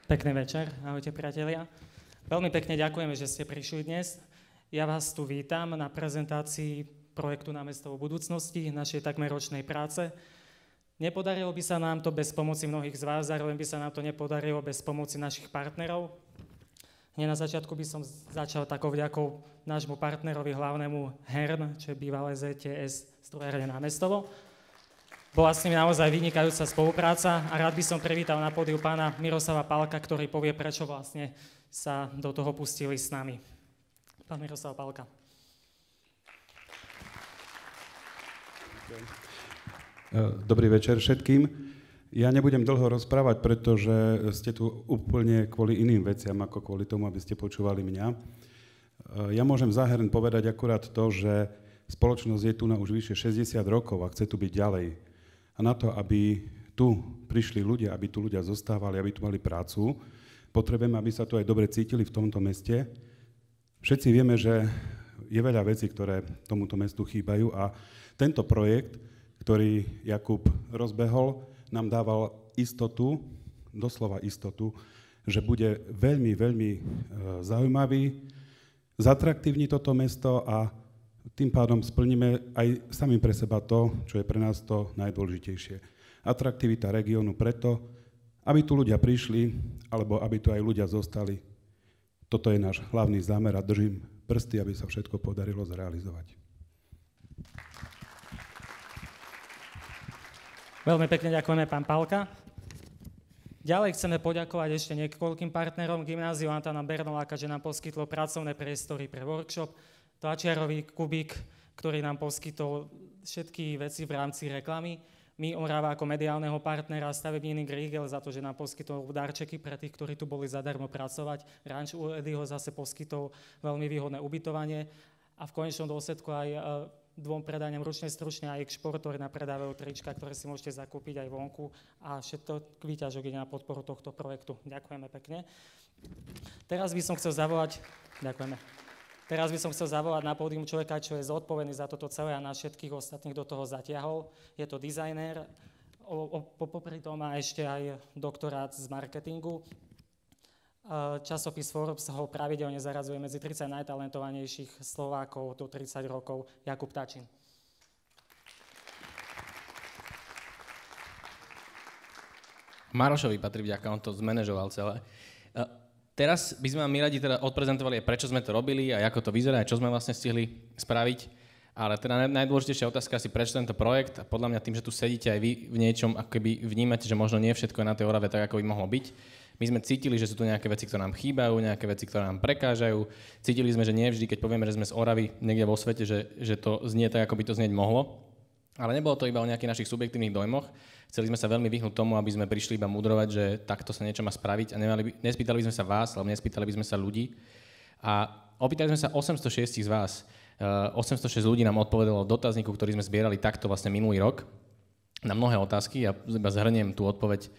Pekný večer, ahojte priatelia. Veľmi pekne ďakujeme, že ste prišli dnes. Ja vás tu vítam na prezentácii projektu Námesto v budúcnosti, našej takmer ročnej práce. Nepodarilo by sa nám to bez pomoci mnohých z vás, zároveň by sa nám to nepodarilo bez pomoci našich partnerov. Hneď na začiatku by som začal takou vďakou nášmu partnerovi hlavnému HERN, čo je bývalé ZTS Strojárne Námestovo. Bola s nimi naozaj vynikajúca spolupráca a rád by som privítal na pódiu pána Miroslava Pálka, ktorý povie, prečo vlastne sa do toho pustili s nami. Pán Miroslav Pálka. Dobrý večer všetkým. Ja nebudem dlho rozprávať, pretože ste tu úplne kvôli iným veciam, ako kvôli tomu, aby ste počúvali mňa. Ja môžem za HERN povedať akurát to, že spoločnosť je tu na už vyše 60 rokov a chce tu byť ďalej. A na to, aby tu prišli ľudia, aby tu ľudia zostávali, aby tu mali prácu, potrebujeme, aby sa tu aj dobre cítili v tomto meste. Všetci vieme, že je veľa vecí, ktoré tomuto mestu chýbajú a tento projekt, ktorý Jakub rozbehol, nám dával istotu, doslova istotu, že bude veľmi, veľmi zaujímavý, zatraktívni toto mesto a tým pádom splníme aj sami pre seba to, čo je pre nás to najdôležitejšie. Atraktivita regiónu preto, aby tu ľudia prišli, alebo aby tu aj ľudia zostali. Toto je náš hlavný zámer a držím prsty, aby sa všetko podarilo zrealizovať. Veľmi pekne ďakujeme, pán Pálka. Ďalej chceme poďakovať ešte niekoľkým partnerom Gymnáziu Antona Bernoláka, že nám poskytlo pracovné priestory pre workshop, tlačiarový kubík, ktorý nám poskytol všetky veci v rámci reklamy. My Orava ako mediálneho partnera, stavebník Riegel za to, že nám poskytol darčeky pre tých, ktorí tu boli zadarmo pracovať. Ranč u Edyho zase poskytol veľmi výhodné ubytovanie a v konečnom dôsledku aj dvom predajňam ručne stručne aj Športor na predávajú trička, ktoré si môžete zakúpiť aj vonku a všetko výťažok ide na podporu tohto projektu. Ďakujeme pekne. Teraz by som chcel zavolať na pódium človeka, čo je zodpovedný za toto celé a na všetkých ostatných do toho zatiahol. Je to dizajner, popri tom má ešte aj doktorát z marketingu. Časopis Forbes ho pravidelne zaradzuje medzi 30 najtalentovanejších Slovákov do 30 rokov. Jakub Tačin. Marošovi patrí vďaka, on to zmanéžoval celé. Teraz by sme vám my radi teda odprezentovali, prečo sme to robili a ako to vyzerá, čo sme vlastne stihli spraviť. Ale teda najdôležitejšia otázka asi, prečo tento projekt. A podľa mňa tým, že tu sedíte aj vy v niečom, ako keby vnímate, že možno nie všetko je na tej Orave tak, ako by mohlo byť. My sme cítili, že sú tu nejaké veci, ktoré nám chýbajú, nejaké veci, ktoré nám prekážajú. Cítili sme, že nie vždy, keď povieme, že sme z Oravy niekde vo svete, že to znie tak, ako by to znieť mohlo. Ale nebolo to iba o nejakých našich subjektívnych dojmoch. Chceli sme sa veľmi vyhnúť tomu, aby sme prišli iba mudrovať, že takto sa niečo má spraviť a nespýtali by sme sa vás, alebo nespýtali by sme sa ľudí. A opýtali sme sa 806 z vás. 806 ľudí nám odpovedalo dotazníku, ktorý sme zbierali takto vlastne minulý rok na mnohé otázky. Ja iba zhrniem tú odpoveď,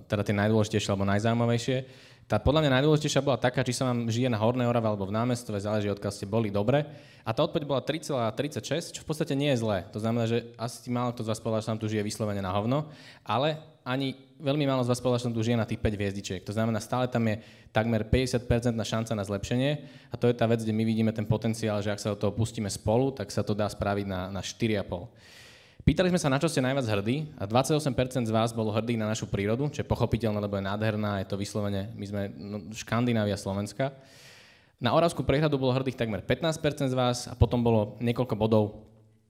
teda tie najdôležitejšie alebo najzaujímavejšie. Tá podľa mňa najdôležitejšia bola taká, či sa vám žije na Hornej Orave alebo v Námestove, záleží, odkiaľ ste boli dobre. A tá odpoveď bola 3,36, čo v podstate nie je zlé. To znamená, že asi málo kto z vás povedal, že tam tu žije vyslovene na hovno, ale ani veľmi málo z vás povedal, že tam tu žije na tých 5 hviezdičiek. To znamená, stále tam je takmer 50% šanca na zlepšenie a to je tá vec, kde my vidíme ten potenciál, že ak sa do toho pustíme spolu, tak sa to dá spraviť na 4,5. Pýtali sme sa, na čo ste najviac hrdí a 28% z vás bolo hrdí na našu prírodu, čo je pochopiteľné, lebo je nádherná, je to vyslovene, my sme Škandinávia, Slovenska. Na Oravskú priehradu bolo hrdých takmer 15% z vás a potom bolo niekoľko bodov,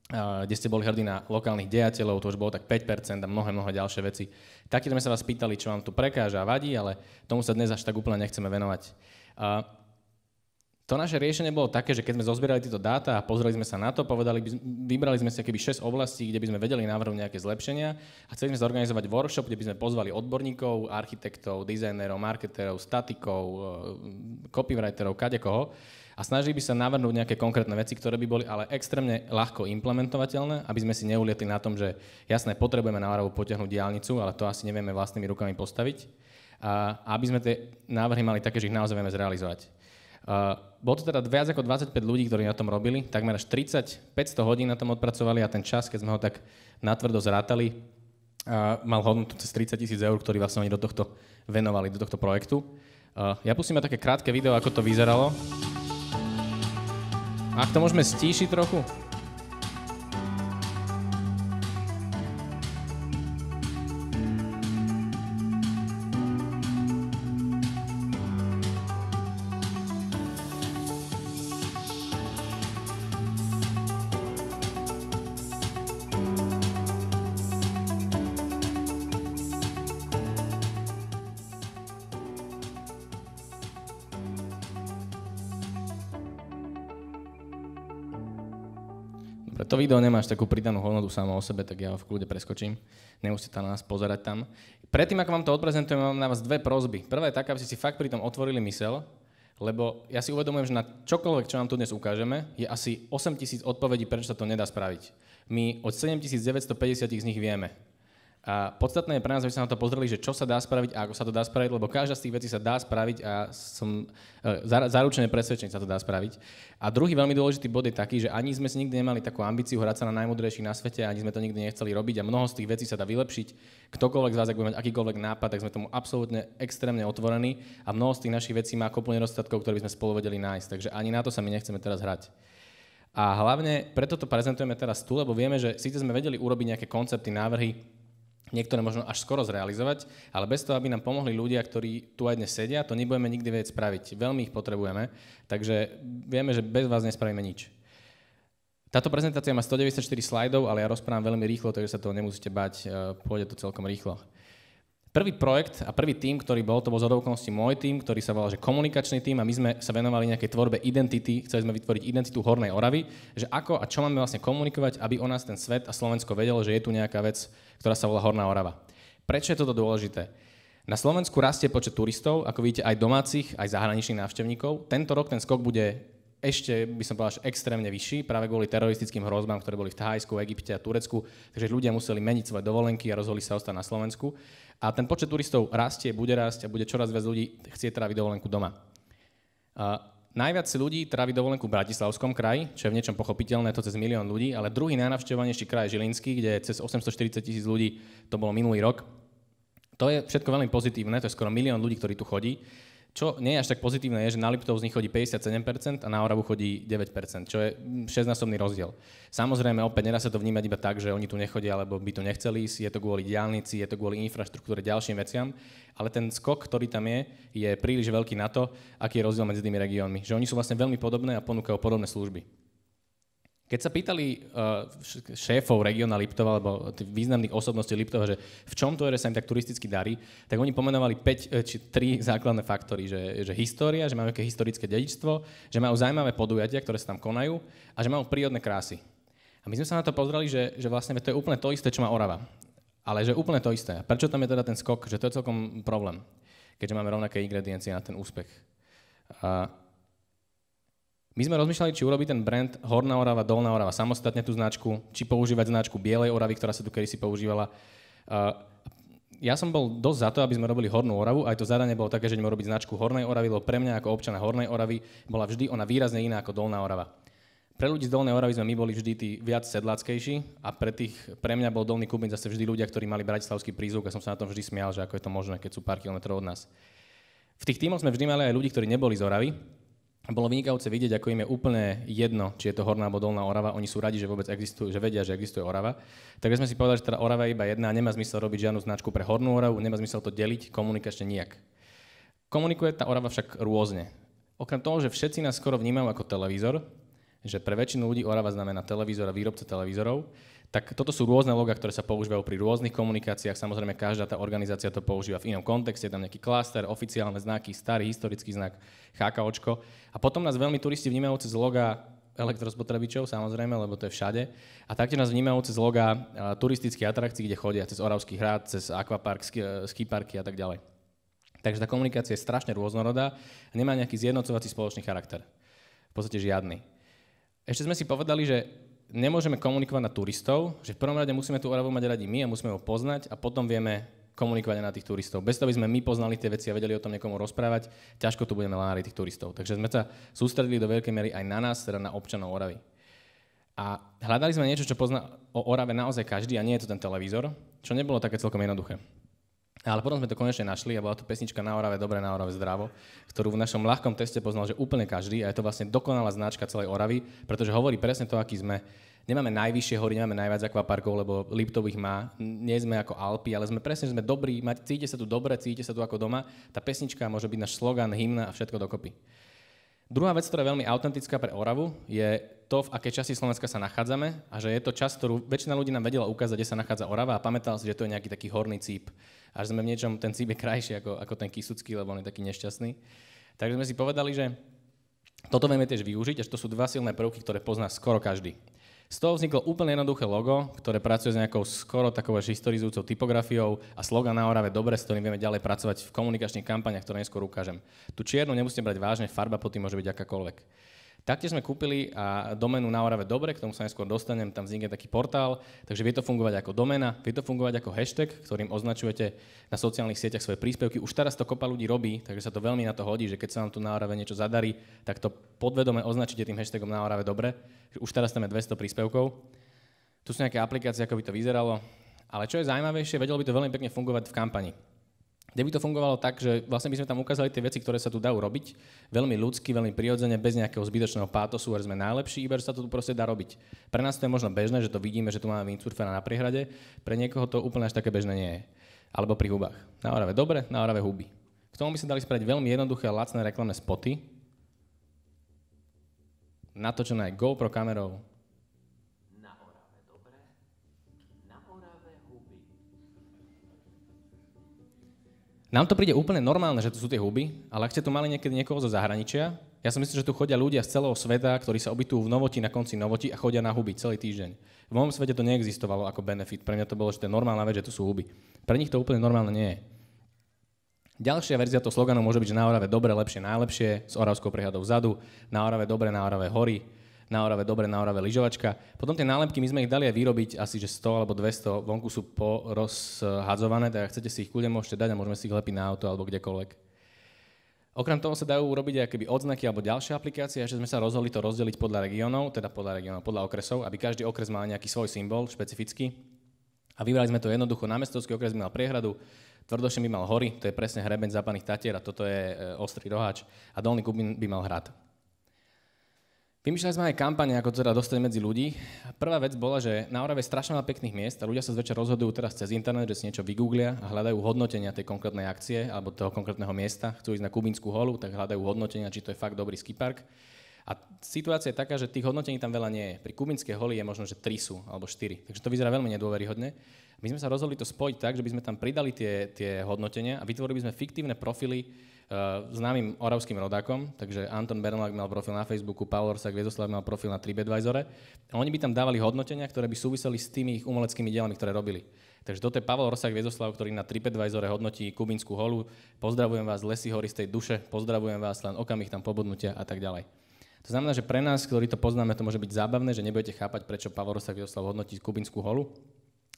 kde ste boli hrdí na lokálnych dejateľov, to už bolo tak 5% a mnohé ďalšie veci. Taktiež sme sa vás pýtali, čo vám tu prekáža a vadí, ale tomu sa dnes až tak úplne nechceme venovať. To naše riešenie bolo také, že keď sme zozbierali tieto dáta a pozreli sme sa na to, vybrali sme si keby 6 oblastí, kde by sme vedeli navrhnúť nejaké zlepšenia a chceli sme zorganizovať workshop, kde by sme pozvali odborníkov, architektov, dizajnérov, marketérov, statikov, copywriterov, kadekoho a snažili by sa navrhnúť nejaké konkrétne veci, ktoré by boli ale extrémne ľahko implementovateľné, aby sme si neulietli na tom, že jasné, potrebujeme na Oravu potiahnuť diaľnicu, ale to asi nevieme vlastnými rukami postaviť a aby sme tie návrhy mali také, že ich naozaj vieme zrealizovať. Bolo to teda viac ako 25 ľudí, ktorí na tom robili, takmer až 500 hodín na tom odpracovali a ten čas, keď sme ho tak natvrdo zrátali, mal hodnotu cez 30 000 eur, ktorý vlastne oni do tohto venovali do tohto projektu. Ja pustím také krátke video, ako to vyzeralo. Ak to môžeme stíšiť trochu. To video nemá až takú pridanú hodnotu samo o sebe, tak ja ho v kľude preskočím. Nemusíte na nás pozerať tam. Predtým, ako vám to odprezentujem, mám na vás dve prosby. Prvá je taká, aby ste si fakt pri tom otvorili myseľ, lebo ja si uvedomujem, že na čokoľvek, čo vám tu dnes ukážeme, je asi 8 000 odpovedí, prečo sa to nedá spraviť. My od 7 950 z nich vieme. A podstatné je pre nás, aby sa na to pozreli, že čo sa dá spraviť a ako sa to dá spraviť, lebo každá z tých vecí sa dá spraviť a som zaručene presvedčený, že sa to dá spraviť. A druhý veľmi dôležitý bod je taký, že ani sme si nikdy nemali takú ambíciu hrať sa na najmúdrejších na svete, ani sme to nikdy nechceli robiť a mnoho z tých vecí sa dá vylepšiť. Ktokoľvek z vás, ak bude mať akýkoľvek nápad, tak sme tomu absolútne extrémne otvorení a mnoho z tých našich vecí má kopu nedostatkov, ktoré by sme spolu vedeli nájsť. Takže ani na to sa my nechceme teraz hrať. A hlavne preto to prezentujeme teraz tu, lebo vieme, že síce sme vedeli urobiť nejaké koncepty, návrhy, niektoré možno až skoro zrealizovať, ale bez toho, aby nám pomohli ľudia, ktorí tu aj dnes sedia, to nebudeme nikdy vedieť spraviť. Veľmi ich potrebujeme, takže vieme, že bez vás nespravíme nič. Táto prezentácia má 194 slajdov, ale ja rozprávam veľmi rýchlo, takže sa toho nemusíte bať, pôjde to celkom rýchlo. Prvý projekt a prvý tím, ktorý bol, to bol zhodou okolností môj tím, ktorý sa volal, že komunikačný tím a my sme sa venovali nejakej tvorbe identity, chceli sme vytvoriť identitu Hornej Oravy, že ako a čo máme vlastne komunikovať, aby o nás ten svet a Slovensko vedelo, že je tu nejaká vec, ktorá sa volá Horná Orava. Prečo je toto dôležité? Na Slovensku rastie počet turistov, ako vidíte, aj domácich, aj zahraničných návštevníkov. Tento rok ten skok bude ešte, by som povedal, že extrémne vyšší, práve kvôli teroristickým hrozbám, ktoré boli v Thajsku, Egypte a Turecku, takže ľudia museli meniť svoje dovolenky a rozhodli sa ostať na Slovensku. A ten počet turistov rastie, bude rásť a bude čoraz viac ľudí chcieť tráviť dovolenku doma. Najviac ľudí trávi dovolenku v Bratislavskom kraji, čo je v niečom pochopiteľné, to cez 1 000 000 ľudí, ale druhý najnavštevovanejší kraj je Žilinský, kde je cez 840 000 ľudí, to bolo minulý rok. To je všetko veľmi pozitívne, to je skoro 1 000 000 ľudí, ktorí tu chodí. Čo nie je až tak pozitívne, je, že na Liptov z nich chodí 57% a na Oravu chodí 9%, čo je 6-násobný rozdiel. Samozrejme, opäť nedá sa to vnímať iba tak, že oni tu nechodia, alebo by tu nechceli ísť, je to kvôli diaľnici, je to kvôli infraštruktúre, ďalším veciam, ale ten skok, ktorý tam je príliš veľký na to, aký je rozdiel medzi tými regiónmi. Že oni sú vlastne veľmi podobné a ponúkajú podobné služby. Keď sa pýtali šéfov regióna Liptova alebo významných osobností Liptova, že v čom to je, že sa im tak turisticky darí, tak oni pomenovali 5 či 3 základné faktory, že história, že majú nejaké historické dedičstvo, že majú zaujímavé podujatia, ktoré sa tam konajú a že majú prírodné krásy. A my sme sa na to pozreli, že vlastne to je úplne to isté, čo má Orava. Ale že úplne to isté. A prečo tam je teda ten skok? Že to je celkom problém, keďže máme rovnaké ingrediencie na ten úspech. My sme rozmýšľali, či urobiť ten brand Horná Orava, Dolná Orava, samostatne tú značku, či používať značku Bielej Oravy, ktorá sa tu kedysi používala. Ja som bol dosť za to, aby sme robili Hornú Oravu, aj to zadanie bolo také, že ideme robiť značku Hornej Oravy, lebo pre mňa ako občana Hornej Oravy bola vždy ona výrazne iná ako Dolná Orava. Pre ľudí z Dolnej Oravy sme my boli vždy tí viac sedláckejší a pre mňa bol Dolný Kubín zase vždy ľudia, ktorí mali bratislavský prízvuk a som sa na tom vždy smial, že ako je to možné, keď sú pár kilometrov od nás. V tých tímoch sme vždy mali aj ľudí, ktorí neboli z Oravy. Bolo vynikajúce vidieť, ako im je úplne jedno, či je to Horná alebo Dolná Orava. Oni sú radi, že vôbec existujú, že vedia, že existuje Orava. Takže sme si povedali, že teda Orava je iba jedna a nemá zmysel robiť žiadnu značku pre Hornú Oravu, nemá zmysel to deliť komunikačne nijak. Komunikuje tá Orava však rôzne. Okrem toho, že všetci nás skoro vnímajú ako televízor, že pre väčšinu ľudí Orava znamená televízor a výrobca televízorov, tak toto sú rôzne logá, ktoré sa používajú pri rôznych komunikáciách. Samozrejme, každá tá organizácia to používa v inom kontexte, je tam nejaký klaster, oficiálne znaky, starý historický znak, HKOčko. A potom nás veľmi turisti vnímajú cez logá elektrospotrebičov, samozrejme, lebo to je všade. A taktiež nás vnímajú cez logá turistických atrakcií, kde chodia, cez Oravský hrad, cez akvapark, skiparky a tak ďalej. Takže tá komunikácia je strašne rôznorodá a nemá nejaký zjednocovací spoločný charakter. V podstate žiadny. Ešte sme si povedali, že nemôžeme komunikovať na turistov, že v prvom rade musíme tú Oravu mať radi my a musíme ho poznať a potom vieme komunikovať na tých turistov. Bez toho, aby sme my poznali tie veci a vedeli o tom niekomu rozprávať, ťažko tu budeme láriť tých turistov. Takže sme sa sústredili do veľkej miery aj na nás, teda na občanov Oravy. A hľadali sme niečo, čo pozná o Orave naozaj každý a nie je to ten televízor, čo nebolo také celkom jednoduché. Ale potom sme to konečne našli a bola to pesnička Na Orave dobre, na Orave zdravo, ktorú v našom ľahkom teste poznal, že úplne každý a je to vlastne dokonalá značka celej Oravy, pretože hovorí presne to, aký sme. Nemáme najvyššie hory, nemáme najviac akvaparkov, lebo Liptov ich má, nie sme ako Alpy, ale sme presne, sme dobrí, cítite sa tu dobre, cítite sa tu ako doma. Tá pesnička môže byť náš slogan, hymna a všetko dokopy. Druhá vec, ktorá je veľmi autentická pre Oravu, je to, v akej časti Slovenska sa nachádzame a že je to časť, ktorú väčšina ľudí nám vedela ukázať, kde sa nachádza Orava a pamätala si, že to je nejaký taký horný cíp. A že sme v niečom, ten cíp je krajší ako ten Kysucký, lebo on je taký nešťastný. Takže sme si povedali, že toto vieme tiež využiť, až to sú dva silné prvky, ktoré pozná skoro každý. Z toho vzniklo úplne jednoduché logo, ktoré pracuje s nejakou skoro takou historizujúcou typografiou a slogan Na Orave dobre, s ktorým vieme ďalej pracovať v komunikačných kampaniach, ktoré neskôr ukážem. Tu čiernu nemusíte brať vážne, farba pod tým môže byť akákoľvek. Taktiež sme kúpili doménu Na Orave dobre, k tomu sa neskôr dostanem, tam vznikne taký portál, takže vie to fungovať ako doména, vie to fungovať ako hashtag, ktorým označujete na sociálnych sieťach svoje príspevky. Už teraz to kopa ľudí robí, takže sa to veľmi na to hodí, že keď sa vám tu Na Orave niečo zadarí, tak to podvedome označíte tým hashtagom Na Orave dobre. Už teraz tam je 200 príspevkov. Tu sú nejaké aplikácie, ako by to vyzeralo, ale čo je zaujímavejšie, vedelo by to veľmi pekne fungovať v kampani. Kde by to fungovalo tak, že vlastne by sme tam ukázali tie veci, ktoré sa tu dajú robiť, veľmi ľudsky, veľmi prirodzene, bez nejakého zbytočného pátosu, že sme najlepší, iba že sa to tu proste dá robiť. Pre nás to je možno bežné, že to vidíme, že tu máme windsurfera na priehrade, pre niekoho to úplne až také bežné nie je. Alebo pri hubách. Na Orave dobre, na Orave huby. K tomu by sa dali spraviť veľmi jednoduché a lacné reklamné spoty, natočené GoPro kamerou. Nám to príde úplne normálne, že tu sú tie huby, ale ak ste tu mali niekedy niekoho zo zahraničia, ja si myslím, že tu chodia ľudia z celého sveta, ktorí sa ubytujú v Novoti na konci Novoti a chodia na huby celý týždeň. V mojom svete to neexistovalo ako benefit, pre mňa to bolo, že to je normálna vec, že tu sú huby. Pre nich to úplne normálne nie je. Ďalšia verzia toho sloganu môže byť, že Na Orave dobre, lepšie, najlepšie, s oravskou prehľadou vzadu, Na Orave dobre, na Orave hory, Na Orave dobre, na Orave lyžovačka. Potom tie nálepky, my sme ich dali aj vyrobiť, asi že 100 alebo 200, vonku sú porozhadzované, tak ak chcete si ich kľudne môžete dať a môžeme si ich lepiť na auto alebo kdekoľvek. Okrem toho sa dajú urobiť aj keby odznaky alebo ďalšie aplikácie, že sme sa rozhodli to rozdeliť podľa regiónov, podľa okresov, aby každý okres mal nejaký svoj symbol špecifický. A vybrali sme to jednoducho, námestovský okres by mal priehradu, Tvrdošín by mal hory, to je presne hrebeň Západných Tatier a toto je Ostrý Roháč a Dolný Kubín by mal hrad. Vymýšľali sme aj kampane, ako to teda dostať medzi ľudí. Prvá vec bola, že na Orave je strašne veľa pekných miest a ľudia sa zväčša rozhodujú teraz cez internet, že si niečo vygooglia a hľadajú hodnotenia tej konkrétnej akcie alebo toho konkrétneho miesta. Chcú ísť na Kubínsku holu, tak hľadajú hodnotenia, či to je fakt dobrý skipark. A situácia je taká, že tých hodnotení tam veľa nie je. Pri Kubínskej holi je možno, že 3 sú alebo 4. Takže to vyzerá veľmi nedôveryhodne. My sme sa rozhodli to spojiť tak, že by sme tam pridali tie hodnotenia a vytvorili by sme fiktívne profily známym oravským rodákom, takže Anton Bernlák mal profil na Facebooku, Pavol Orsak Viezoslav mal profil na TripAdvisore a oni by tam dávali hodnotenia, ktoré by súviseli s tými ich umeleckými dielami, ktoré robili. Takže toto je Pavol Orsak Viezoslav, ktorý na TripAdvisore hodnotí Kubínsku holu. Pozdravujem vás z Lesy hory z tej duše, pozdravujem vás len okamih tam pobudnutia a tak ďalej. To znamená, že pre nás, ktorí to poznáme, to môže byť zábavné, že nebudete chápať, prečo Pavol Orsak Viezoslav hodnotí Kubínsku holu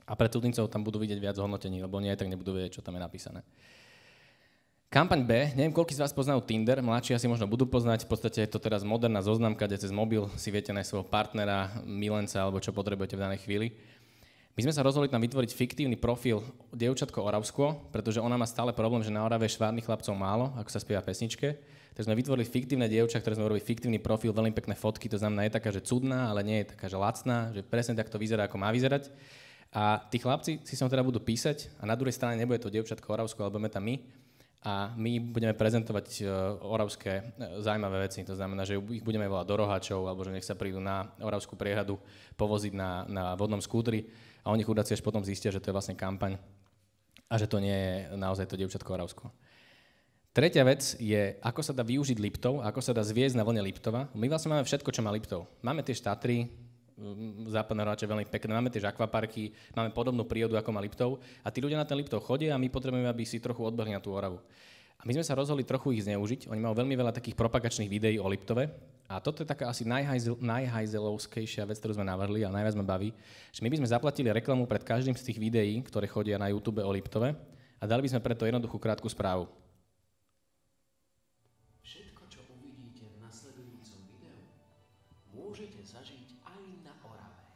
a pre cudzincov tam budú vidieť viac hodnotení, lebo oni aj tak nebudú vedieť, čo tam je napísané. Kampaň B, neviem, koľký z vás poznajú Tinder, mladší asi možno budú poznať, v podstate je to teraz moderná zoznamka, kde cez mobil si viete nájsť svojho partnera, milenca alebo čo potrebujete v danej chvíli. My sme sa rozhodli tam vytvoriť fiktívny profil dievčatko Oravsko, pretože ona má stále problém, že na Orave je švárnych chlapcov málo, ako sa spieva v pesničke. Takže sme vytvorili fiktívne dievča, ktoré sme urobili fiktívny profil, veľmi pekné fotky, to znamená, je taká, že cudná, ale nie je taká, že lacná, že presne tak to vyzerá, ako má vyzerať. A tí chlapci si sa teda budú písať a na druhej strane nebude to dievčatko Oravsko, ale budeme tam my. A my budeme prezentovať oravské zaujímavé veci. To znamená, že ich budeme volať do roháčov, alebo že nech sa prídu na Oravskú priehradu povoziť na vodnom skútri a oni chudáci až potom zistia, že to je vlastne kampaň a že to nie je naozaj to dievčatko Oravsko. Tretia vec je, ako sa dá využiť Liptov, ako sa dá zviesť na vlne Liptova. My vlastne máme všetko, čo má Liptov. Máme tie Tatry, Západné Roháče veľmi pekné, máme tiež akvaparky, máme podobnú prírodu, ako má Liptov a tí ľudia na ten Liptov chodia a my potrebujeme, aby si trochu odbehli na tú Oravu. A my sme sa rozhodli trochu ich zneužiť, oni majú veľmi veľa takých propagačných videí o Liptove a toto je taká asi najhajzelovskejšia vec, ktorú sme navrhli a najviac ma baví, že my by sme zaplatili reklamu pred každým z tých videí, ktoré chodia na YouTube o Liptove a dali by sme preto jednoduchú krátku správu. Všetko, čo uvidíte v nasledujúcom videu, môžete zažiť aj na Orave.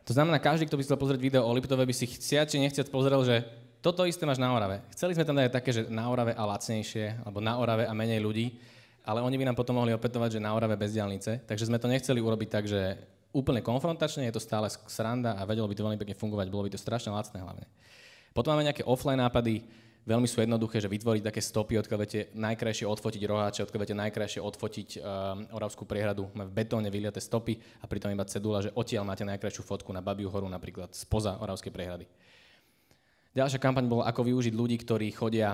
To znamená, každý, kto by chcel pozrieť video o Liptove, by si chciať či nechciať pozrel, že Toto isté máš na Orave. Chceli sme tam dať také, že na Orave a lacnejšie, alebo na Orave a menej ľudí, ale oni by nám potom mohli opätovať, že na Orave bez diaľnice. Takže sme to nechceli urobiť tak, že úplne konfrontačne, je to stále sranda a vedelo by to veľmi pekne fungovať, bolo by to strašne lacné hlavne. Potom máme nejaké offline nápady, veľmi sú jednoduché, že vytvoriť také stopy, odkiaľ viete najkrajšie odfotiť roháče, odkiaľ viete najkrajšie odfotiť Oravskú priehradu. Máme v betóne vyliaté stopy a pritom iba cedula, že odtiaľ máte najkrajšiu fotku na Babiu horu napríklad spoza Oravskej priehrady. Ďalšia kampaň bola, ako využiť ľudí, ktorí chodia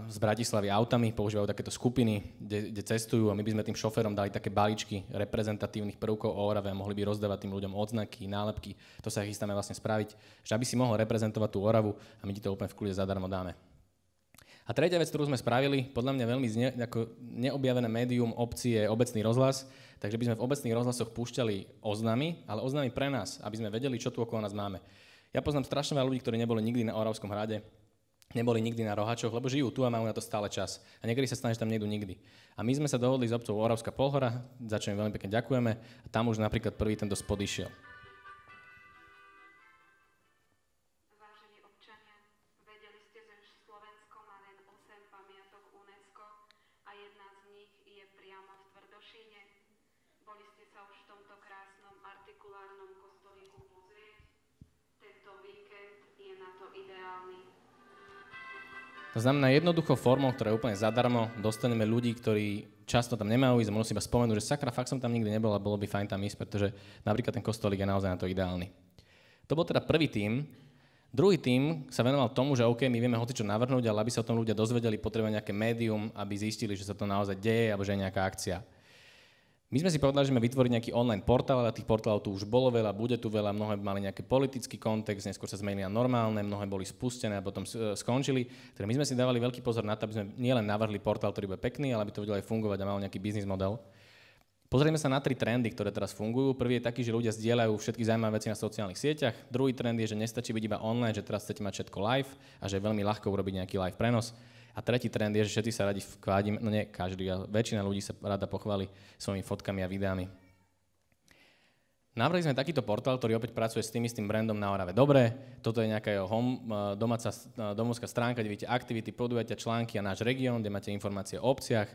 z Bratislavy autami, používajú takéto skupiny, kde cestujú a my by sme tým šoférom dali také balíčky reprezentatívnych prvkov o Orave a mohli by rozdávať tým ľuďom odznaky, nálepky. To sa chystáme vlastne spraviť, že aby si mohol reprezentovať tú Oravu a my ti to úplne v kľude zadarmo dáme. A tretia vec, ktorú sme spravili, podľa mňa veľmi neobjavené médium obci je obecný rozhlas, takže by sme v obecných rozhlasoch púšťali oznamy, ale oznamy pre nás, aby sme vedeli, čo tu okolo nás máme. Ja poznám strašne veľa ľudí, ktorí neboli nikdy na Oravskom hrade, neboli nikdy na Rohačoch, lebo žijú tu a majú na to stále čas. A niekedy sa stane, že tam nejdu nikdy. A my sme sa dohodli s obcov Oravská Polhora, za čo im veľmi pekne ďakujeme, a tam už napríklad prvý tento spot išiel. Vážení občania, vedeli ste, že Slovensko má len 8 pamiatok UNESCO a jedna z nich je priamo v Tvrdošíne? Boli ste sa už v tomto krásnom artikulárnom kostolíku pozrieť? Tento víkend je na to ideálny. To znamená, jednoduchou formou, ktorá je úplne zadarmo, dostaneme ľudí, ktorí často tam nemajú ísť a môžu si iba spomenúť, že sakra, fakt som tam nikdy nebol a bolo by fajn tam ísť, pretože napríklad ten kostolík je naozaj na to ideálny. To bol teda prvý tím. Druhý tím sa venoval tomu, že OK, my vieme hocičo navrhnúť, ale aby sa o tom ľudia dozvedeli, potrebujeme nejaké médium, aby zistili, že sa to naozaj deje alebo že je nejaká akcia. My sme si povedali, že sme vytvoriť nejaký online portál, ale tých portálov tu už bolo veľa, bude tu veľa, mnohé mali nejaký politický kontext, neskôr sa zmenili na normálne, mnohé boli spustené a potom skončili. Teda my sme si dávali veľký pozor na to, aby sme nielen navrhli portál, ktorý bude pekný, ale aby to vedelo aj fungovať a mal nejaký biznis model. Pozrieme sa na 3 trendy, ktoré teraz fungujú. Prvý je taký, že ľudia zdieľajú všetky zaujímavé veci na sociálnych sieťach. Druhý trend je, že nestačí byť iba online, že teraz chcete mať všetko live a že je veľmi ľahko urobiť nejaký live prenos. A tretí trend je, že všetci sa radi vkladíme, no nie každý, ale väčšina ľudí sa rada pochváli svojimi fotkami a videami. Navrhli sme takýto portál, ktorý opäť pracuje s tým istým brandom na Orave. Dobre, toto je nejaká jeho domovská stránka, kde vidíte aktivity, podujatia, články a náš región, kde máte informácie o obciach.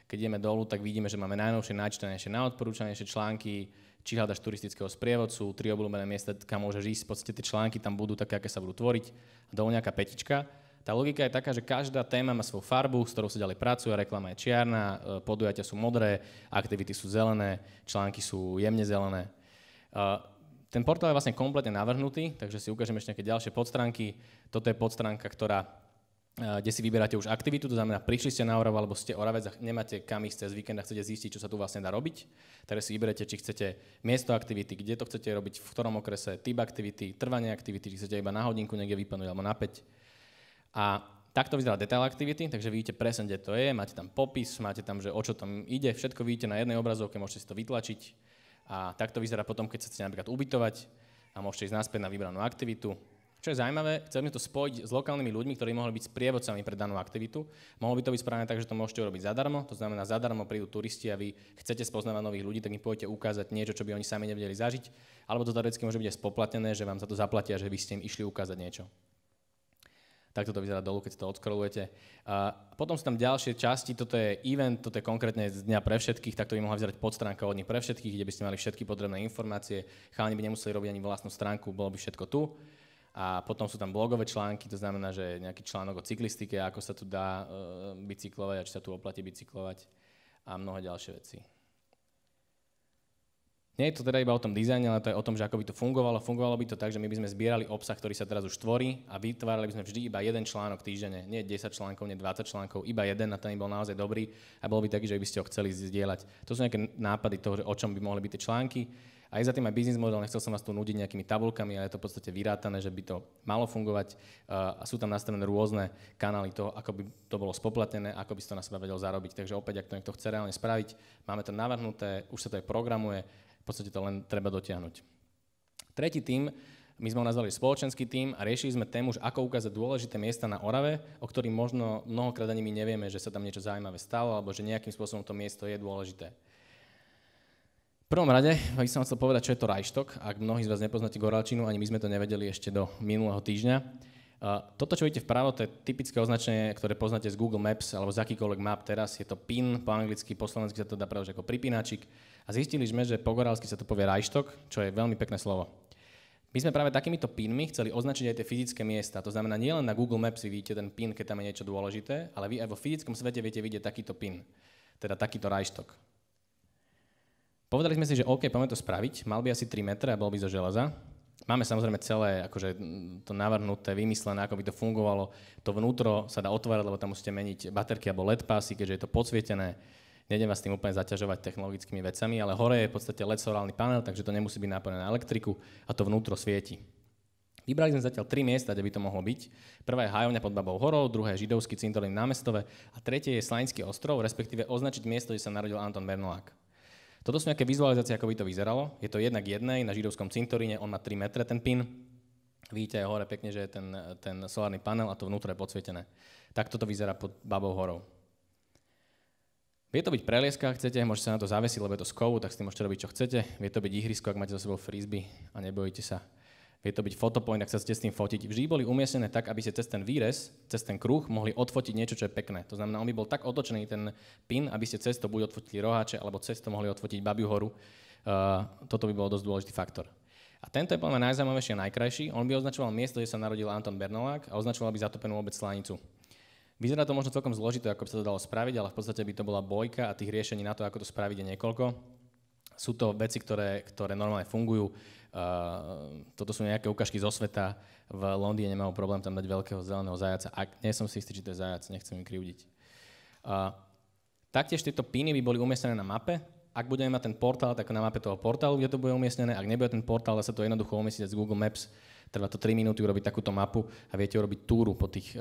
Keď ideme dolu, tak vidíme, že máme najnovšie, najčítanejšie, najodporúčanejšie články, či hľadaš turistického sprievodcu, 3 obľúbené miesta, kam môžeš ísť, v podstate tie články tam budú také, aké sa budú tvoriť, a dolu nejaká petička. Tá logika je taká, že každá téma má svoju farbu, s ktorou sa ďalej pracuje, reklama je čierna, podujatia sú modré, aktivity sú zelené, články sú jemne zelené. Ten portál je vlastne kompletne navrhnutý, takže si ukážem ešte nejaké ďalšie podstránky. Toto je podstránka, kde si vyberáte už aktivitu, to znamená, prišli ste na Oravu alebo ste Oravec a nemáte kam ísť cez víkend a chcete zistiť, čo sa tu vlastne dá robiť. Takže si vyberete, či chcete miesto aktivity, kde to chcete robiť, v ktorom okrese, typ aktivity, trvanie aktivity, či chcete iba na hodinku niekde vypadnúť alebo na 5. A takto vyzerá detail aktivity, takže vidíte presne, kde to je, máte tam popis, máte tam, že o čo tam ide, všetko vidíte na jednej obrazovke, môžete si to vytlačiť. A takto vyzerá potom, keď sa chcete napríklad ubytovať a môžete ísť naspäť na vybranú aktivitu. Čo je zaujímavé, chceme to spojiť s lokálnymi ľuďmi, ktorí mohli byť sprievodcami pre danú aktivitu. Mohlo by to byť spravené tak, že to môžete urobiť zadarmo, to znamená zadarmo prídu turisti a vy chcete spoznávať nových ľudí, tak im pôjdete ukázať niečo, čo by oni sami nevedeli zažiť, alebo to teoreticky môže byť aj spoplatnené, že vám za to zaplatia, že vy ste im išli ukázať niečo. Takto to vyzerá dolu, keď si to odskrolujete. Potom sú tam ďalšie časti, toto je event, toto je konkrétne z dňa pre všetkých, takto by mohla vyzerať podstránka od nich pre všetkých, kde by ste mali všetky potrebné informácie, chalani by nemuseli robiť ani vlastnú stránku, bolo by všetko tu. A potom sú tam blogové články, to znamená, že nejaký článok o cyklistike, ako sa tu dá bicyklovať a či sa tu oplatí bicyklovať a mnohé ďalšie veci. Nie je to teda iba o tom dizajne, ale to je o tom, že ako by to fungovalo. Fungovalo by to tak, že my by sme zbierali obsah, ktorý sa teraz už tvorí a vytvárali by sme vždy iba jeden článok týždenne. Nie 10 článkov, nie 20 článkov, iba jeden a ten bol naozaj dobrý a bol by taký, že by ste ho chceli zdieľať. To sú nejaké nápady toho, že o čom by mohli byť tie články. A je za tým aj business model, nechcel som vás tu nudiť nejakými tabuľkami, ale je to v podstate vyrátané, že by to malo fungovať a sú tam nastavené rôzne kanály toho, ako by to bolo spoplatnené, ako by si to na seba vedel zarobiť. Takže opäť, ak to niekto chce reálne spraviť, máme to navrhnuté, už sa to aj programuje. V podstate to len treba dotiahnuť. Tretí tím, my sme ho nazvali spoločenský tím a riešili sme tému, že ako ukázať dôležité miesta na Orave, o ktorých možno mnohokrát ani my nevieme, že sa tam niečo zaujímavé stalo alebo že nejakým spôsobom to miesto je dôležité. V prvom rade by som chcel povedať, čo je to rajštok. Ak mnohí z vás nepoznáte Goralčinu, ani my sme to nevedeli ešte do minulého týždňa. Toto, čo vidíte vpravo, to je typické označenie, ktoré poznáte z Google Maps alebo z akýkoľvek map teraz. Je to PIN, po anglicky, po slovensky sa to dá preložiť ako pripínačik. A zistili sme, že po gorálsky sa to povie rajštok, čo je veľmi pekné slovo. My sme práve takýmito pinmi chceli označiť aj tie fyzické miesta. To znamená, nielen na Google Maps vidíte ten pin, keď tam je niečo dôležité, ale vy aj vo fyzickom svete viete vidieť takýto pin, teda takýto rajštok. Povedali sme si, že OK, poďme to spraviť. Mal by asi 3 metre a bol by zo železa. Máme samozrejme celé akože to navrhnuté, vymyslené, ako by to fungovalo. To vnútro sa dá otvárať, lebo tam musíte meniť baterky alebo LED pásy, keďže je to podsvietené. Nejdem vás tým úplne zaťažovať technologickými vecami, ale hore je v podstate LED solárny panel, takže to nemusí byť nápojené na elektriku a to vnútro svieti. Vybrali sme zatiaľ 3 miesta, kde by to mohlo byť. Prvá je Hajovňa pod Babou horou, druhé je židovský cintorín v Námestove a tretie je Slainský ostrov, respektíve označiť miesto, kde sa narodil Anton Bernolák. Toto sú nejaké vizualizácie, ako by to vyzeralo. Je to jednak jednej na židovskom cintoríne, on má 3 metre ten pin. Vidíte aj hore pekne, že je ten solárny panel a to vnútro je podsvietené. Takto to vyzerá pod Babou horou. Vie to byť prelieska, ak chcete, môžete sa na to zavesiť, lebo je to z kovu, tak s tým môžete robiť, čo chcete. Vie to byť ihrisko, ak máte za sebou frisbee a nebojíte sa. Vie to byť fotopoint, ak sa chcete s tým fotiť. Vždy boli umiestnené tak, aby ste cez ten výrez, cez ten kruh mohli odfotiť niečo, čo je pekné. To znamená, on by bol tak otočený ten pin, aby ste cez to buď odfotili roháče, alebo cez to mohli odfotiť Babiu horu. Toto by bol dosť dôležitý faktor. A tento je podľa mňa najzaujímavejší a najkrajší. On by označoval miesto, kde sa narodil Anton Bernolák a označoval by zatopenú obec Slanicu. Vyzerá to možno celkom zložité, ako by sa to dalo spraviť, ale v podstate by to bola bojka a tých riešení na to, ako to spraviť, je niekoľko. Sú to veci, ktoré normálne fungujú. Toto sú nejaké ukážky zo sveta. V Londýne nemajú problém tam dať veľkého zeleného zajaca. Nie som si istý, či to je zajac, nechcem im krivdiť. Taktiež tieto piny by boli umiestnené na mape. Ak budeme mať ten portál, tak na mape toho portálu, kde to bude umiestnené. Ak nebude ten portál, dá sa to jednoducho umiestniť z Google Maps. Trvá to 3 minúty urobiť takúto mapu a viete urobiť túru po tých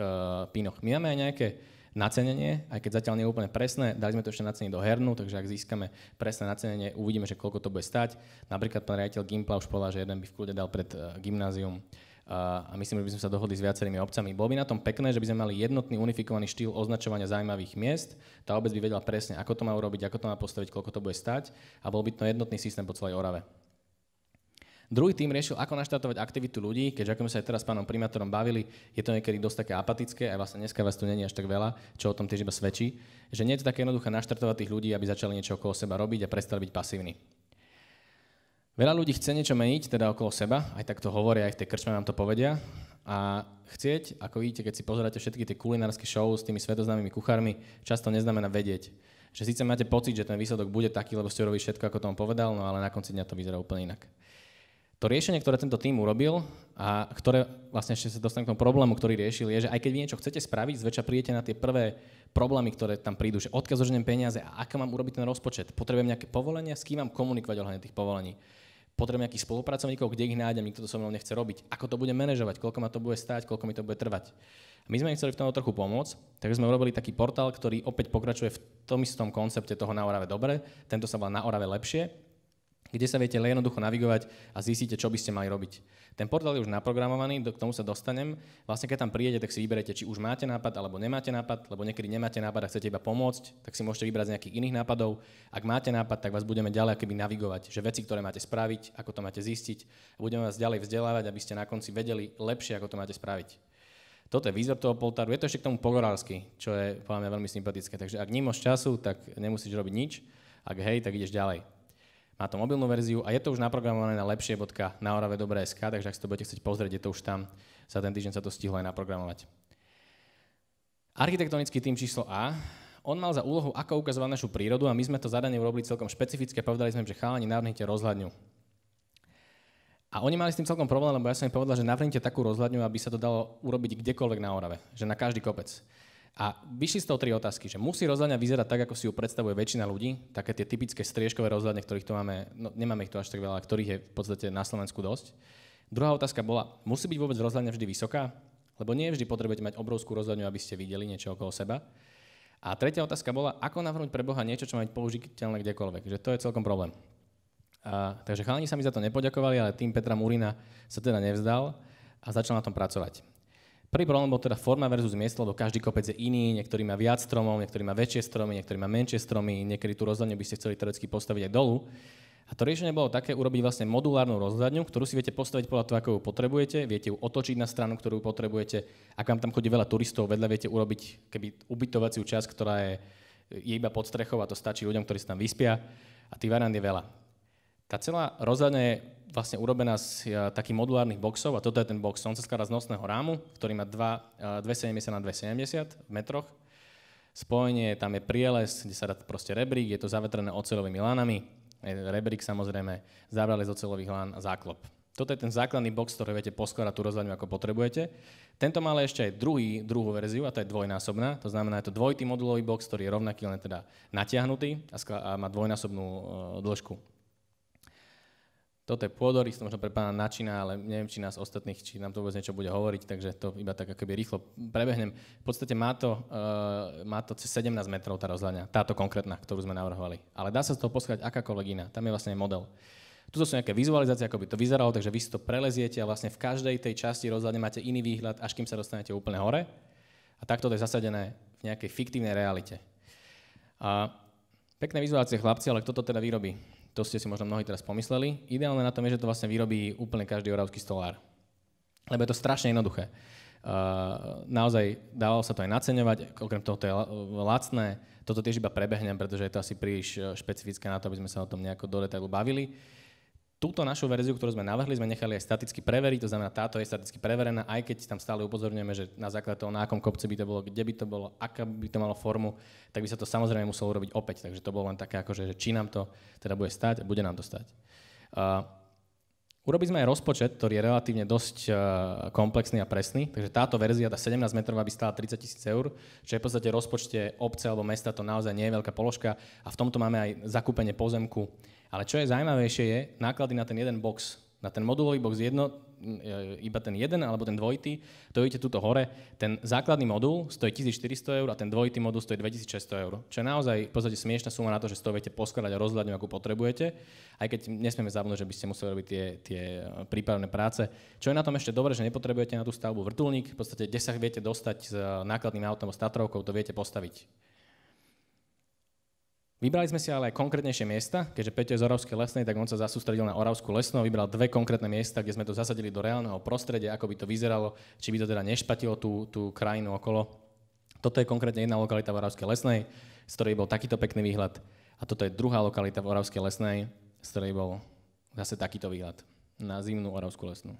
pinoch. My máme aj nejaké nacenenie, aj keď zatiaľ nie je úplne presné, dali sme to ešte naceniť do hernu, takže ak získame presné nacenenie, uvidíme, že koľko to bude stať. Napríklad pán riaditeľ Gimpla už povedal, že jeden by v kľude dal pred gymnázium a myslím, že by sme sa dohodli s viacerými obcami. Bolo by na tom pekné, že by sme mali jednotný, unifikovaný štýl označovania zaujímavých miest. Tá obec by vedela presne, ako to má urobiť, ako to má postaviť, koľko to bude stať a bol by to jednotný systém po celej Orave. Druhý tým riešil, ako naštartovať aktivitu ľudí, keďže ako sme sa aj teraz s pánom primátorom bavili, je to niekedy dosť také apatické a vlastne dneska vás tu není až tak veľa, čo o tom tiež iba svedčí, že nie je to také jednoduché naštartovať tých ľudí, aby začali niečo okolo seba robiť a prestali byť pasívni. Veľa ľudí chce niečo meniť, teda okolo seba, aj tak to hovoria, aj v tej krčme vám to povedia. A chcieť, ako vidíte, keď si pozeráte všetky tie kulinárske show s tými svetoznámymi kuchármi, často neznamená vedieť. Že síce máte pocit, že ten výsledok bude taký, lebo ste robili všetko, ako tomu povedal, no ale na konci dňa to vyzerá úplne inak. To riešenie, ktoré tento tím urobil a ktoré vlastne ešte sa dostanem k tomu problému, ktorý riešil, je, že aj keď vy niečo chcete spraviť, zväčša prídete na tie prvé problémy, ktoré tam prídu, že odkiaľ zoženiem peniaze a ako mám urobiť ten rozpočet. Potrebujem nejaké povolenia, s kým mám komunikovať ohľadne tých povolení. Potrebujem nejakých spolupracovníkov, kde ich nájdem, nikto to so mnou nechce robiť. Ako to budem manažovať, koľko ma to bude stáť, koľko mi to bude trvať. A my sme im chceli v tom trochu pomôcť, takže sme urobili taký portál, ktorý opäť pokračuje v tom istom koncepte toho Na Orave dobre. Tento sa volá Na Orave lepšie, kde sa viete jednoducho navigovať a zistíte, čo by ste mali robiť. Ten portál je už naprogramovaný, k tomu sa dostanem. Vlastne keď tam prídete, tak si vyberete, či už máte nápad alebo nemáte nápad, lebo niekedy nemáte nápad a chcete iba pomôcť, tak si môžete vybrať z nejakých iných nápadov. Ak máte nápad, tak vás budeme ďalej akoby navigovať, že veci, ktoré máte spraviť, ako to máte zistiť, a budeme vás ďalej vzdelávať, aby ste na konci vedeli lepšie, ako to máte spraviť. Toto je výzor toho portálu, je to ešte k tomu pogorálsky, čo je podľa mňa veľmi sympatické. Takže ak nemáš času, tak nemusíš robiť nič. Ak hej, tak ideš ďalej. Má to mobilnú verziu a je to už naprogramované na lepšie.naoravedobre.sk, takže ak si to budete chcieť pozrieť, je to už tam. Za ten týždeň sa to stihlo aj naprogramovať. Architektonický tím číslo A, on mal za úlohu, ako ukazovať našu prírodu a my sme to zadanie urobili celkom špecifické, povedali sme, že chalani, navrhnite rozhľadňu. A oni mali s tým celkom problém, lebo ja som im povedal, že navrhnite takú rozhľadňu, aby sa to dalo urobiť kdekoľvek na Orave, že na každý kopec. A vyšli z toho 3 otázky, že musí rozhľadňa vyzerať tak, ako si ju predstavuje väčšina ľudí, také tie typické striežkové rozhľadne, ktorých tu máme, no nemáme ich tu až tak veľa, ktorých je v podstate na Slovensku dosť. Druhá otázka bola, musí byť vôbec rozhľadňa vždy vysoká, lebo nie vždy potrebujete mať obrovskú rozhľadňu, aby ste videli niečo okolo seba. A tretia otázka bola, ako navrhnúť pre Boha niečo, čo má byť použiteľné kdekoľvek, že to je celkom problém. Takže chalani sa mi za to nepoďakovali, ale tým Petra Murina sa teda nevzdal a začal na tom pracovať. Prvý problém bol teda forma versus miesto, lebo každý kopec je iný, niektorý má viac stromov, niektorý má väčšie stromy, niektorý má menšie stromy, niekedy tú rozhľadňu by ste chceli teoreticky postaviť aj dolu. A A to riešenie bolo také, urobiť vlastne modulárnu rozhľadňu, ktorú si viete postaviť podľa toho, ako ju potrebujete, viete ju otočiť na stranu, ktorú potrebujete. Ak vám tam chodí veľa turistov, vedľa viete urobiť keby ubytovaciu časť, ktorá je iba pod strechou a to stačí ľuďom, ktorí sa tam vyspia. A tých variant je veľa. Tá celá rozhľadňa je vlastne urobená z takých modulárnych boxov a toto je ten box. On sa skladá z nosného rámu, ktorý má 2,70 na 2,70 v metroch. Spojenie, tam je prieles, kde sa dá proste rebrík, je to zavetrené oceľovými lánami, rebrík samozrejme, zábrali z oceľových lán a záklop. Toto je ten základný box, ktorý viete poskladať tú rozhľadňu, ako potrebujete. Tento má ale ešte aj druhú verziu, a to je dvojnásobná, to znamená, je to dvojitý modulový box, ktorý je rovnaký, len teda natiahnutý a má dvojnásobnú dĺžku. Toto je pôdorys, to možno pre pána načína, ale neviem, či nás ostatných, či nám to vôbec niečo bude hovoriť, takže to iba tak akoby rýchlo prebehnem. V podstate má to cez 17 metrov tá rozhľadňa, táto konkrétna, ktorú sme navrhovali. Ale dá sa z toho poskladať akákoľvek iná, tam je vlastne model. Tu sú nejaké vizualizácie, ako by to vyzeralo, takže vy si to preleziete a vlastne v každej tej časti rozhľadne máte iný výhľad, až kým sa dostanete úplne hore. A takto to je zasadené v nejakej fiktívnej realite. A pekné vizuácie, chlapci, ale kto to teda vyrobí? To ste si možno mnohí teraz pomysleli. Ideálne na tom je, že to vlastne vyrobí úplne každý oravský stolár. Lebo je to strašne jednoduché. Naozaj dalo sa to aj naceňovať, okrem toho to je lacné. Toto tiež iba prebehnem, pretože je to asi príliš špecifické na to, aby sme sa o tom nejako do detailu bavili. Túto našu verziu, ktorú sme navrhli, sme nechali aj staticky preveriť, to znamená, táto je staticky preverená, aj keď tam stále upozorňujeme, že na základe toho, na akom kopci by to bolo, kde by to bolo, aká by to malo formu, tak by sa to samozrejme muselo urobiť opäť. Takže to bolo len také, akože, že či nám to teda bude stať a bude nám to stať. Urobili sme aj rozpočet, ktorý je relatívne dosť komplexný a presný, takže táto verzia, tá 17 metrová by stála 30 000 eur, čo je v podstate rozpočte obce alebo mesta, to naozaj nie je veľká položka a v tomto máme aj zakúpenie pozemku. Ale čo je zaujímavejšie je náklady na ten jeden box, na ten modulový box iba ten jeden alebo ten dvojitý, to vidíte tuto hore, ten základný modul stojí 1400 eur a ten dvojitý modul stojí 2600 eur, čo je naozaj v podstate smiešná suma na to, že z toho viete poskladať a rozhľadňu, akú potrebujete, aj keď nesmieme zabudnúť, že by ste museli robiť tie prípravné práce. Čo je na tom ešte dobre, že nepotrebujete na tú stavbu vrtuľník, v podstate 10 viete dostať s nákladným autom, s Tatrovkou, to viete postaviť. Vybrali sme si ale aj konkrétnejšie miesta, keďže Peťo je z Oravskej lesnej, tak on sa zasústredil na Oravskú lesnú a vybral dve konkrétne miesta, kde sme to zasadili do reálneho prostredia, ako by to vyzeralo, či by to teda nešpatilo tú krajinu okolo. Toto je konkrétne jedna lokalita v Oravskej lesnej, z ktorej bol takýto pekný výhľad. A toto je druhá lokalita v Oravskej lesnej, z ktorej bol zase takýto výhľad na zimnú Oravskú lesnú.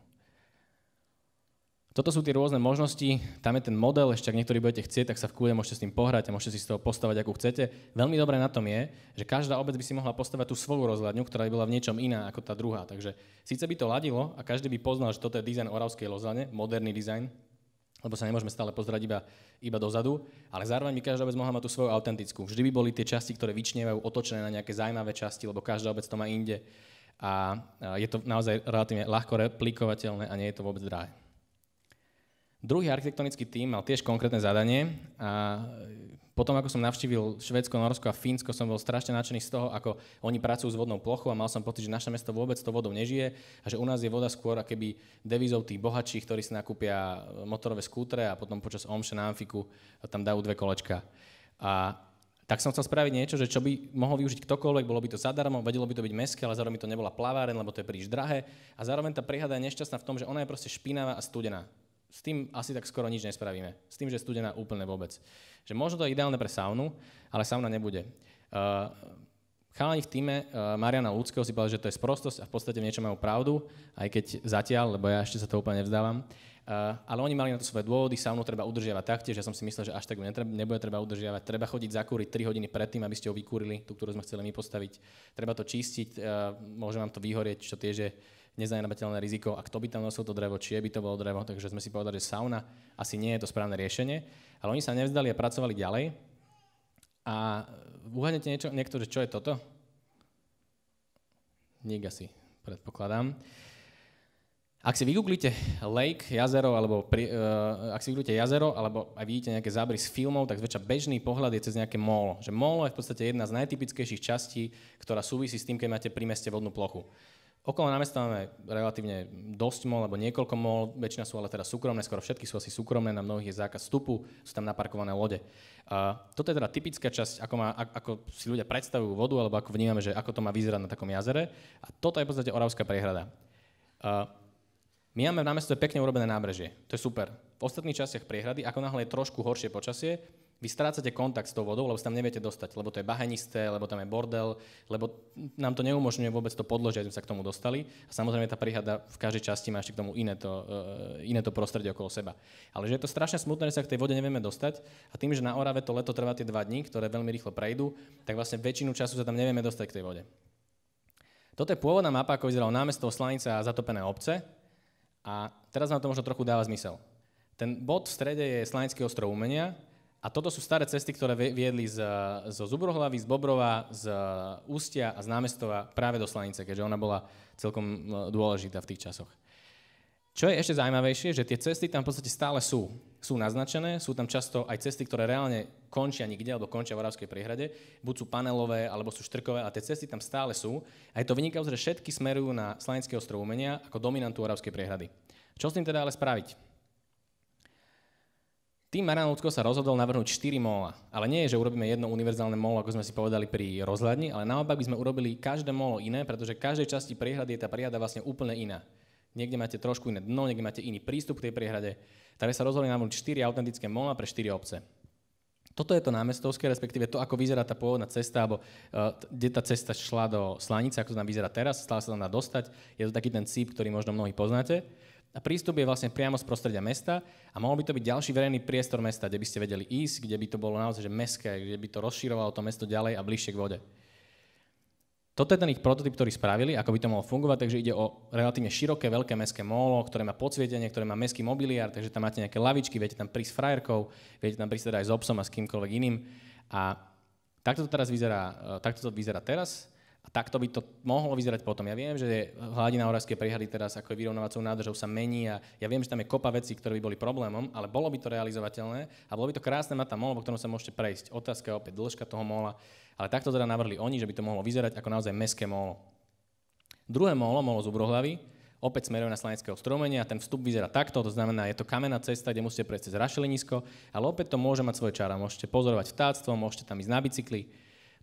Toto sú tie rôzne možnosti, tam je ten model, ešte ak niektorí budete chcieť, tak sa v kľude môžete s tým pohrať a môžete si z toho postavať, akú chcete. Veľmi dobré na tom je, že každá obec by si mohla postavať tú svoju rozhľadňu, ktorá by bola v niečom iná ako tá druhá. Takže síce by to ladilo a každý by poznal, že toto je dizajn oravskej rozhľadne, moderný dizajn, lebo sa nemôžeme stále pozerať iba dozadu, ale zároveň by každá obec mohla mať tú svoju autentickú. Vždy by boli tie časti, ktoré vyčnievajú, otočené na nejaké zaujímavé časti, lebo každá obec to má inde. A je to naozaj relatívne ľahko replikovateľné a nie je to vôbec drahé. Druhý architektonický tím mal tiež konkrétne zadanie a potom, ako som navštívil Švédsko, Norsko a Fínsko, som bol strašne nadšený z toho, ako oni pracujú s vodnou plochou a mal som pocit, že naše mesto vôbec to vodou nežije a že u nás je voda skôr akoby devizou tých bohatších, ktorí si nakúpia motorové skútre a potom počas omše na amfiku tam dajú 2 kolečka. A tak som chcel spraviť niečo, že čo by mohol využiť ktokoľvek, bolo by to zadarmo, vedelo by to byť mestské, ale zároveň by to nebola plaváren, lebo to je príliš drahé a zároveň tá priehrada je nešťastná v tom, že ona je proste špinavá a studená. S tým asi tak skoro nič nespravíme. S tým, že je studená úplne vôbec. Že možno to je ideálne pre saunu, ale sauna nebude. Chalani v týme Mariana Ľudského si povedali, že to je sprostosť a v podstate v niečom majú pravdu, aj keď zatiaľ, lebo ja ešte sa to úplne nevzdávam. Ale oni mali na to svoje dôvody, saunu treba udržiavať taktiež, ja som si myslel, že až tak nebude treba udržiavať. Treba chodiť zakúriť 3 hodiny predtým, aby ste ho vykúrili, tú, ktorú sme chceli my postaviť. Treba to čistiť, môže vám to vyhorieť, čo tiež je nezanedbateľné riziko. A kto by tam nosil to drevo, či by to bolo drevo, takže sme si povedali, že sauna asi nie je to správne riešenie. Ale oni sa nevzdali a pracovali ďalej. A uhádnete niekto, že čo je toto? Nik asi, predpokladám. Ak si vygooglite lake, jazero, alebo ak si vygooglite jazero, alebo aj vidíte nejaké zábery z filmov, tak zväčša bežný pohľad je cez nejaké molo. Že molo je v podstate jedna z najtypickejších častí, ktorá súvisí s tým, keď máte pri meste vodnú plochu. Okolo námesta máme relatívne dosť mall, alebo niekoľko mall, väčšina sú ale teda súkromné, skoro všetky sú asi súkromné, na mnohých je zákaz vstupu, sú tam naparkované lode. Toto je teda typická časť, ako si ľudia predstavujú vodu, alebo ako vnímame, že ako to má vyzerať na takom jazere. A toto je v podstate Oravská priehrada. My máme v námestove pekne urobené nábrežie, to je super. V ostatných častiach priehrady, ako náhle je trošku horšie počasie, vy strácate kontakt s tou vodou, lebo sa tam neviete dostať, lebo to je bahenisté, lebo tam je bordel, lebo nám to neumožňuje vôbec to podložie, aby sme sa k tomu dostali. A samozrejme tá priehrada v každej časti má ešte k tomu iné to prostredie okolo seba. Ale že je to strašne smutné, že sa k tej vode nevieme dostať a tým, že na Orave to leto trvá tie 2 dní, ktoré veľmi rýchlo prejdú, tak vlastne väčšinu času sa tam nevieme dostať k tej vode. Toto je pôvodná mapa, ako vyzeralo námesto, Slanica a zatopené obce. A teraz vám to možno trochu dáva zmysel. Ten bod v strede je Slanický ostrov umenia. A toto sú staré cesty, ktoré viedli zo Zubrohlavy, z Bobrova, z Ústia a z Námestova práve do Slanice, keďže ona bola celkom dôležitá v tých časoch. Čo je ešte zaujímavejšie, že tie cesty tam v podstate stále sú. Sú naznačené, sú tam často aj cesty, ktoré reálne končia nikde, alebo končia v Oravskej priehrade. Buď sú panelové, alebo sú štrkové, a tie cesty tam stále sú. A je to vynikajúce, že všetky smerujú na Slanický ostrov umenia ako dominantu Oravskej priehrady. Čo s tým teda ale spraviť? Tým Marián Ľudskou sa rozhodol navrhnúť 4 móla. Ale nie je, že urobíme jedno univerzálne mólo, ako sme si povedali pri rozhľadni, ale naopak by sme urobili každé mólo iné, pretože v každej časti priehrady je tá priehrada vlastne úplne iná. Niekde máte trošku iné dno, niekde máte iný prístup k tej priehrade. Takže sa rozhodli navrhnúť 4 autentické móla pre 4 obce. Toto je to námestovské, respektíve to, ako vyzerá tá pôvodná cesta, alebo kde tá cesta šla do Slanice, ako to tam vyzerá teraz, stále sa tam dá dostať. Je to taký ten cíp, ktorý možno mnohí poznáte. A prístup je vlastne priamo z prostredia mesta a mohol by to byť ďalší verejný priestor mesta, kde by ste vedeli ísť, kde by to bolo naozaj že mestské, kde by to rozširovalo to mesto ďalej a bližšie k vode. Toto je ten ich prototyp, ktorý spravili, ako by to mohlo fungovať, takže ide o relatívne široké, veľké mestské mólo, ktoré má podsvietenie, ktoré má mestský mobiliár, takže tam máte nejaké lavičky, viete tam prísť s frajerkou, viete tam prísť teda aj s obsom a s kýmkoľvek iným. A takto to vyzerá teraz. A takto by to mohlo vyzerať potom. Ja viem, že hladina Oravskej priehrady teraz ako je vyrovnávacou nádržou sa mení a ja viem, že tam je kopa vecí, ktoré by boli problémom, ale bolo by to realizovateľné a bolo by to krásne mať tam molo, po ktorom sa môžete prejsť. Otázka je opäť dĺžka toho mola, ale takto teda navrhli oni, že by to mohlo vyzerať ako naozaj mestské molo. Druhé molo Zubrohlavy, opäť smeruje na Slanické ostrov umenia a ten vstup vyzerá takto, to znamená, je to kamenná cesta, kde musíte prejsť cez rašelinisko, ale opäť to môže mať svoje čaro. Môžete pozorovať vtáctvo, môžete tam ísť na bicykli.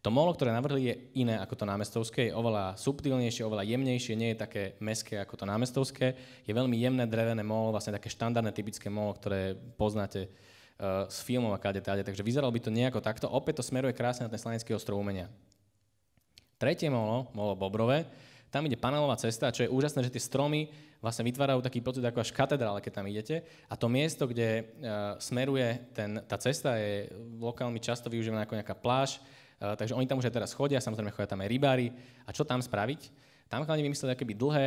To molo, ktoré navrhli, je iné ako to námestovské, je oveľa subtilnejšie, oveľa jemnejšie, nie je také mestské ako to námestovské. Je veľmi jemné drevené molo, vlastne také štandardné typické molo, ktoré poznáte z filmov a kade, takže vyzeralo by to nejako takto. Opäť to smeruje krásne na ten Slanický ostrov umenia. Tretie molo Bobrové, tam ide panelová cesta, čo je úžasné, že tie stromy vlastne vytvárajú taký pocit ako až katedrále, keď tam idete. A to miesto, kde smeruje tá cesta, je lokálmi často využívaná ako nejaká pláž. Takže oni tam už aj teraz chodia, samozrejme chodia tam aj rybári. A čo tam spraviť? Tam chalani vymysleli akoby dlhé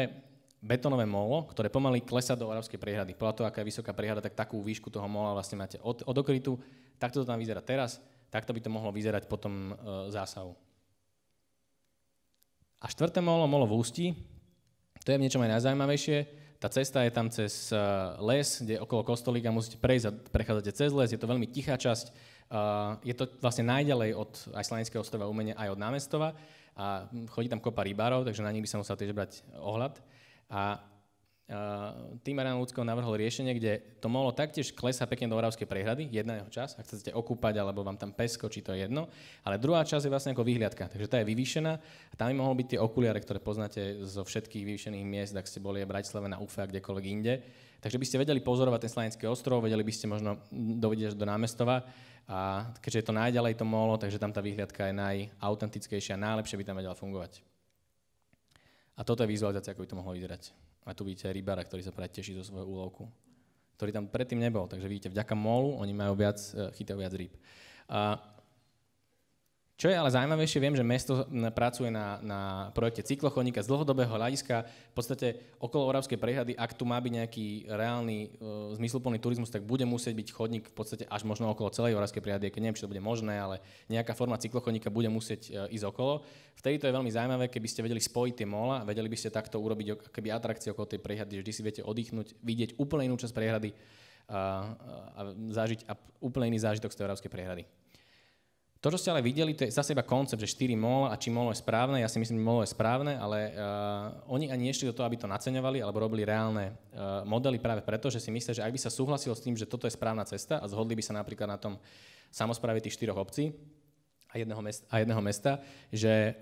betónové molo, ktoré pomaly klesá do Oravskej priehrady. Podľa toho, aká je vysoká priehrada, tak takú výšku toho mola vlastne máte od okrytu. Takto to tam vyzerá teraz, takto by to mohlo vyzerať potom zásahu. A štvrté molo v Ústí, to je v niečom aj najzaujímavejšie. Tá cesta je tam cez les, kde okolo kostolíka musíte prejsť a prechádzate cez les, je to veľmi tichá časť. Je to vlastne najďalej od aj Slanického ostrova umenia, aj od Námestova a chodí tam kopa rybárov, takže na nich by sa musel tiež brať ohľad. A tým Marián Ľudskou navrhol riešenie, kde to molo taktiež klesá pekne do Oravskej priehrady, jedna jeho časť, ak chcete okúpať, alebo vám tam pesko, či to je jedno, ale druhá časť je vlastne ako vyhliadka, takže tá je vyvýšená a tam by mohol byť tie okuliare, ktoré poznáte zo všetkých vyvýšených miest, ak ste boli v Bratislave, na Ufe a kdekoľvek inde. Takže by ste vedeli pozorovať ten Slanický ostrov, vedeli by ste možno dovidieť do Námestova a keďže je to najďalej to molo, takže tam tá vyhliadka je najautentickejšia a najlepšie by tam vedela fungovať. A toto je vizualizácia, ako by to mohlo vyzerať. A tu vidíte rybára, ktorý sa práve teší zo svojho úlovku, ktorý tam predtým nebol. Takže vidíte, vďaka molu oni majú chytajú viac rýb. Čo je ale zaujímavejšie, viem, že mesto pracuje na projekte cyklochodníka z dlhodobého hľadiska. V podstate okolo Oravskej priehrady, ak tu má byť nejaký reálny zmysluplný turizmus, tak bude musieť byť chodník v podstate až možno okolo celej Oravskej priehrady, keď neviem, či to bude možné, ale nejaká forma cyklochodníka bude musieť ísť okolo. Vtedy to je veľmi zaujímavé, keby ste vedeli spojiť tie mola, vedeli by ste takto urobiť keby atrakcie okolo tej priehrady, že vždy si viete oddychnúť, vidieť úplne inú časť priehrady a zažiť úplne iný zážitok z tej Oravskej priehrady. To, čo ste ale videli, to je zase iba koncept, že 4 mol a či molo je správne, ja si myslím, že molo je správne, ale oni ani nešli do toho, aby to naceňovali alebo robili reálne modely práve preto, že si myslia, že ak by sa súhlasilo s tým, že toto je správna cesta a zhodli by sa napríklad na tom samospráve tých 4 obcí a jedného mesta, že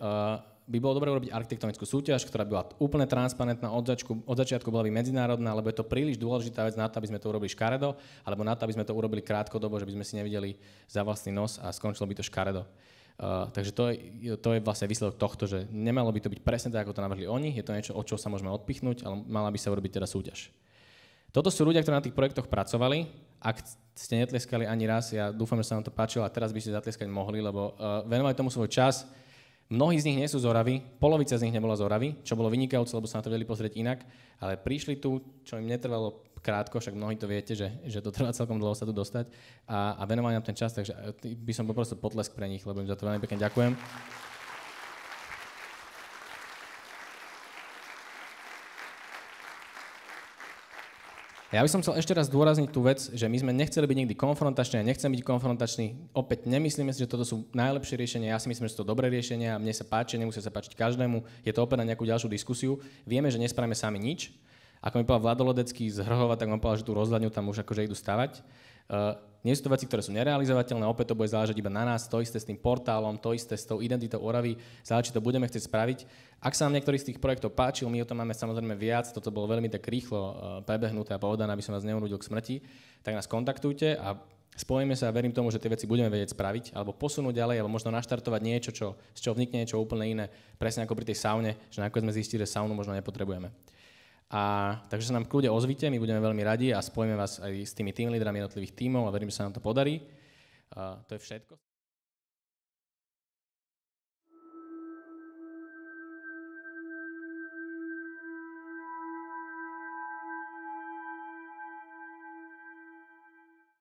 by bolo dobré urobiť architektonickú súťaž, ktorá by bola úplne transparentná od začiatku bola by medzinárodná, lebo je to príliš dôležitá vec na to, aby sme to urobili škaredo, alebo na to, aby sme to urobili krátkodobo, že by sme si nevideli za vlastný nos a skončilo by to škaredo. Takže to je vlastne výsledok tohto, že nemalo by to byť presne tak, ako to navrhli oni, je to niečo, od čoho sa môžeme odpichnúť, ale mala by sa urobiť teda súťaž. Toto sú ľudia, ktorí na tých projektoch pracovali. Ak ste netlieskali ani raz, ja dúfam, že sa vám to páčilo a teraz by ste zatlieskať mohli, lebo venovali tomu svoj čas. Mnohí z nich nie sú z Oravy, polovica z nich nebola z Oravy, čo bolo vynikajúce, lebo sa na to vedeli pozrieť inak, ale prišli tu, čo im netrvalo krátko, však mnohí to viete, že to trvá celkom dlho sa tu dostať a venovali nám ten čas, takže by som poprosil potlesk pre nich, lebo im za to veľmi pekne ďakujem. Ja by som chcel ešte raz zdôrazniť tú vec, že my sme nechceli byť nikdy konfrontační a nechcem byť konfrontační. Opäť nemyslíme si, že toto sú najlepšie riešenia, ja si myslím, že sú to dobré riešenia, mne sa páči, nemusí sa páčiť každému, je to opäť na nejakú ďalšiu diskusiu. Vieme, že nespravíme sami nič. Ako mi povedal Vlado Lodecký z Hrhova, tak on povedal, že tú rozhľadňu tam už akože idú stavať. Nie sú to veci, ktoré sú nerealizovateľné, opäť to bude záležať iba na nás, to isté s tým portálom, to isté s tou identitou Oravy, záleží, či to budeme chcieť spraviť. Ak sa nám niektorý z tých projektov páčil, my o tom máme samozrejme viac, toto bolo veľmi tak rýchlo prebehnuté a povedané, aby som vás neunudil k smrti, tak nás kontaktujte a spojíme sa a verím tomu, že tie veci budeme vedieť spraviť, alebo posunúť ďalej, alebo možno naštartovať niečo, z čoho vnikne niečo úplne iné, presne ako pri tej saune, že nakoniec sme zistili, že saunu možno nepotrebujeme. Takže sa nám kľude ozvite, my budeme veľmi radi a spojíme vás aj s tými team lídrami jednotlivých tímov a verím, že sa nám to podarí. To je všetko.